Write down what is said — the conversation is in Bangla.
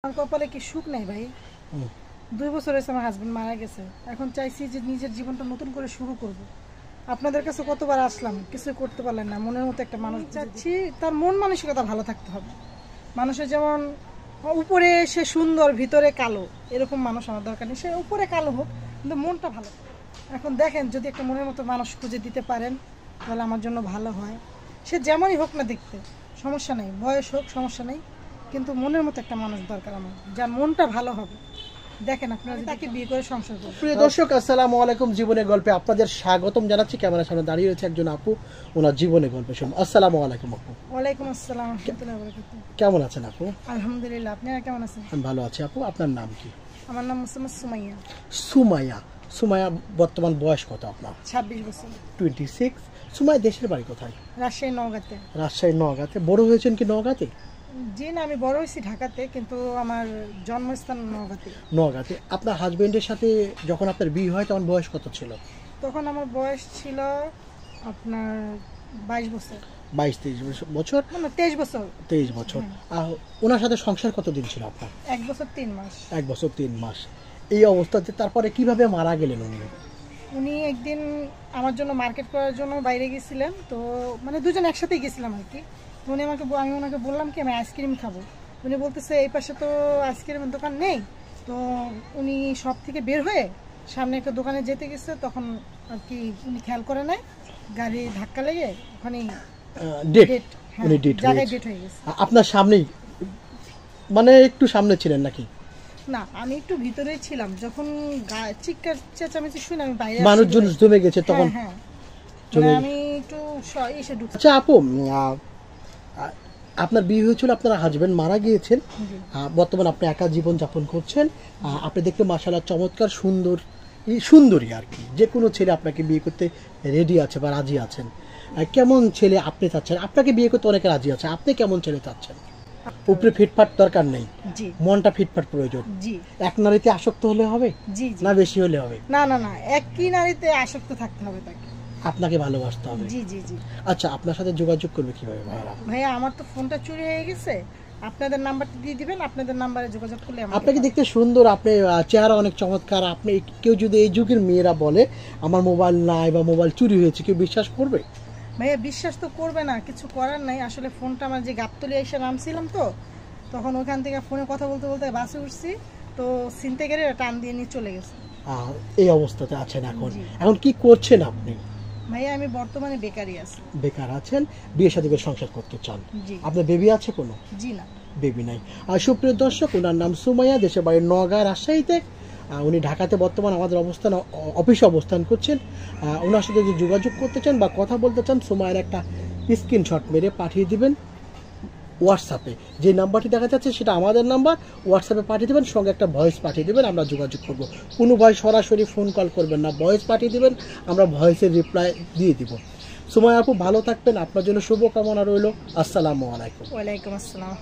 আমার কপালে কি সুখ নাই ভাই। 2 বছর হয়েছে আমার হাজবেন্ড মারা গেছে। এখন চাইছি যে নিজের জীবনটা নতুন করে শুরু করব। আপনাদের কাছে কতবার আসলাম, কিছু করতে পারলেন না। মনের মতো একটা মানুষ চাচ্ছি, তার মন মানসিকতা ভালো থাকতে হবে। মানুষের যেমন উপরে সে সুন্দর ভিতরে কালো, এরকম মানুষ আমার দরকার নেই। সে উপরে কালো হোক কিন্তু মনটা ভালো। এখন দেখেন, যদি একটা মনের মতো মানুষ খুঁজে দিতে পারেন তাহলে আমার জন্য ভালো হয়। সে যেমনই হোক না দেখতে, সমস্যা নেই, বয়স হোক সমস্যা নেই, কিন্তু মনের মতো একটা মানুষ দরকার আমার, যার মনটা ভালো হবে। দেখেন আপনারা তাকে বিয়ে করে সংসার করবেন। প্রিয় দর্শক, আসসালামু আলাইকুম। জীবনের গল্পে আপনাদের স্বাগতম জানাচ্ছি। ক্যামেরার সামনে দাঁড়িয়ে রয়েছে একজন আপু, ওনার জীবনের গল্প শুনুন। আসসালামু আলাইকুম আপু। ওয়ালাইকুম আসসালাম ওয়া রাহমাতুল্লাহি ওয়া বারাকাতুহু। কেমন আছেন আপু? আলহামদুলিল্লাহ, আপনারা কেমন আছেন? আমি ভালো আছি আপু। আপনার নাম কি? আমার নাম মুসাম্মদ সুমাইয়া। সুমাইয়া। সুমাইয়া, বর্তমান বয়স কত আপনার? 26 বছর। 26। সুমাইয়া দেশের বাড়ি কোথায়? রাজশাহী নওগাঁতে। রাজশাহী নওগাঁতে। বড় হয়েছেন কি নওগাঁতে? জি না, আমি বড় হয়েছি ঢাকাতে, কিন্তু আমার জন্মস্থান নওগাঁতে। নওগাঁতে। আপনার হাজবেন্ডের সাথে যখন আপনার বিয়ে হয় তখন বয়স কত ছিল? তখন আমার বয়স ছিল আপনার 22 বছর। 22-23 বছর? না, 23 বছর। 23 বছর। ওনার সাথে সংসার কতদিন ছিল আপনার? 1 বছর 3 মাস। 1 বছর 3 মাস। এই অবস্থাতে তারপরে কিভাবে মারা গেলেন উনি? উনি একদিন আমার জন্য মার্কেট করার জন্য বাইরে গেছিলেন, তো মানে দুজন একসাথেই গেছিলাম আর কি। তো আমি ওনাকে বললাম কি আমি আইসক্রিম খাবো। উনি বলতেছে এই পাশে তো আইসক্রিমের দোকান নেই। তো উনি সব থেকে বের হয়ে সামনে একটা দোকানে যেতে গেছে, তখন আর কি উনি খেয়াল করে নাই, গাড়ি ধাক্কা লেগে ওখানেই জায়গায় ডেট হয়ে গেছে। আপনার সামনেই, মানে একটু সামনে ছিলেন নাকি? না, আমি একটু ভিতরেই ছিলাম। যখন চিৎকার চেঁচামেচি শুনে আমি বাইরে, মানুষজন জমে গেছে তখন। হ্যাঁ, আমি একটু এসে ঢুকছি। আচ্ছা আপু, আপনার বিয়ে হয়েছিল, আপনার হাজবেন্ড মারা গিয়েছেন, বর্তমান আপনি একা জীবন যাপন করছেন। আপনি দেখতে মাশাআল্লাহ চমৎকার সুন্দরী আর কি। যে কোনো ছেলে আপনাকে বিয়ে করতে রেডি আছে বা রাজি আছেন। কেমন ছেলে আপনি চাচ্ছেন? আপনাকে বিয়ে করতে অনেকে রাজি আছে, আপনি কেমন ছেলে চাচ্ছেন? উপরে ফিটফাট দরকার নেই, মনটা ফিটফাট প্রয়োজন। এক নারীতে আসক্ত হলে হবে না বেশি হলে হবে? না না না, একই নারীতে আসক্ত থাকতে হবে, তাকে আপনাকে ভালোবাসতে হবে। জি জি জি। আচ্ছা, আপনার সাথে যোগাযোগ করবে কিভাবে ভাইয়া? আমার তো ফোনটা চুরি হয়ে গেছে, আপনাদের নাম্বারটা দিয়ে দিবেন। আপনাদের নাম্বারে যোগাযোগ করলে আপনাকে দেখতে সুন্দর, আপনি চেহারা অনেক চমৎকার। আপনি কেউ যদি এই যুগের মেয়েরা বলে আমার মোবাইল নাই বা মোবাইল চুরি হয়েছে, কেউ বিশ্বাস করবে? ভাইয়া বিশ্বাস তো করবে না, কিছু করার নাই। আসলে ফোনটা আমার যে গাবতলী এসে নামছিলাম, তো তখন ওখান থেকে ফোনে কথা বলতে বলতে বাসে উঠছি, তো ছিনতাইকারী টান দিয়ে নিয়ে চলে গেছে। এই অবস্থাতে আছেন এখন। এখন কি করছেন আপনি? ভাইয়া আমি বর্তমানে বেকারই আছি। বেকার আছেন, বিয়ে শাদী করে সংসার করতে চান। আপনার বেবি আছে কোনো? জি না, বেবি নাই। আর সুপ্রিয় দর্শক, ওনার নাম সুমাইয়া, দেশের বাড়ি নওগাঁ, রাজশাহীতে। উনি ঢাকাতে বর্তমান আমাদের অফিসে অবস্থান করছেন। ওনার সাথে যদি যোগাযোগ করতে চান বা কথা বলতে চান, সুমাইয়ার একটা স্ক্রিনশট মেরে পাঠিয়ে দিবেন হোয়াটসঅ্যাপে। যে নাম্বারটি দেখা যাচ্ছে সেটা আমাদের নাম্বার। হোয়াটসঅ্যাপে পাঠিয়ে দেবেন, সঙ্গে একটা ভয়েস পাঠিয়ে দেবেন, আমরা যোগাযোগ করব। কোনো ভয় সরাসরি ফোন কল করবেন না, ভয়েস পাঠিয়ে দেবেন, আমরা ভয়েসের রিপ্লাই দিয়ে দিব। সুমাইয়া আপু ভালো থাকবেন, আপনার জন্য শুভকামনা রইল। আসসালামু আলাইকুম। ওয়ালাইকুম আসসালাম।